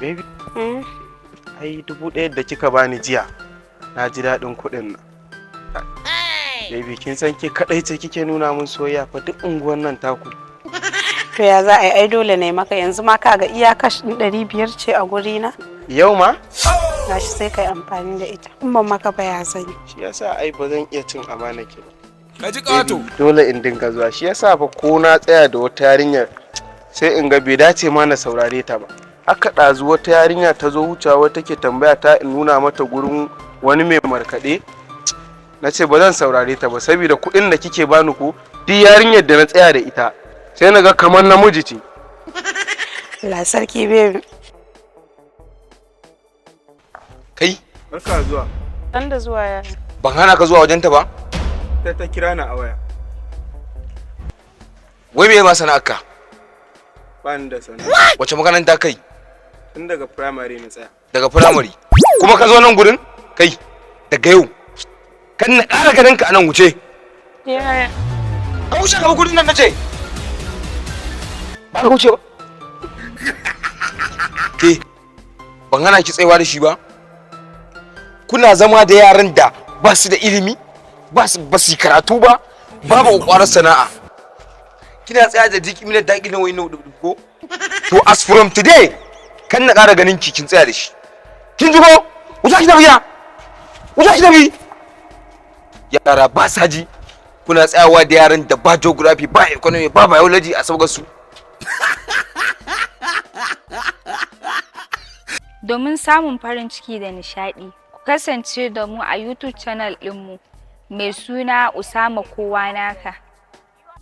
Baby. Ai 1000 da kika bani jiya. Na ji daɗin kuɗin nan. Baby kin san ke kadai ce kike nuna min soyayya fa duk unguwan nan taku. To ya za a yi ai dole ne maka yanzu ma kaga iya kash 500 ce a guri na. Yau ma? Gashi sai kai amfani da ita. In ban maka ba ya sani. Shi yasa ai ba zan iya cin amana ki ba. Ka ji ƙato. Dole in dinga zuwa. Shi yasa fa ko na tsaya da wata yarinya sai in ga bai dace ma na saurare ta ba. Haka ɗazu wata yarinya ta zo wucewa take tambaya ta in nuna mata gurin wani mai markaɗe. Na ce ba zan saurare ta ba saboda kuɗin da kike bani ko duk yarinyar da na tsaya da ita sai na ga kamar namiji ce. La sarki baby. Kai, Barka zuwa. Dan da zuwa ya. ban hana ka zuwa wajenta ba? Ta kira ni a waya. Wai me ma sana'arka? Ba ni da sana'a. Wace makaranta kai? Tun daga primary na tsaya. Daga firamare. Kuma ka zo nan gurin? Kai, daga yau. Kan na ƙara ganin ka anan wuce. Ya. Ka wuce ka gurin nan nace. Ba ka wuce ba. Ke, ban hana ki tsayawa da shi ba? Kuna zama da yaran da ba su da ilimi, ba su karatu ba, babu ƙwarar sana'a. Kina tsaya da jiki mina daƙi na wani ko? To as from today, kan na ƙara ganin ki kin tsaya da shi. Kin ji ko? Wuta ki tafi ya. Wuta ki tafi. Yara ba sa ji. Kuna tsayawa da yaran da ba geography, ba economy, ba biology a sabgar su. Domin samun farin ciki da nishaɗi, ku kasance da mu a YouTube channel ɗinmu mai suna Usama Kowa Naka.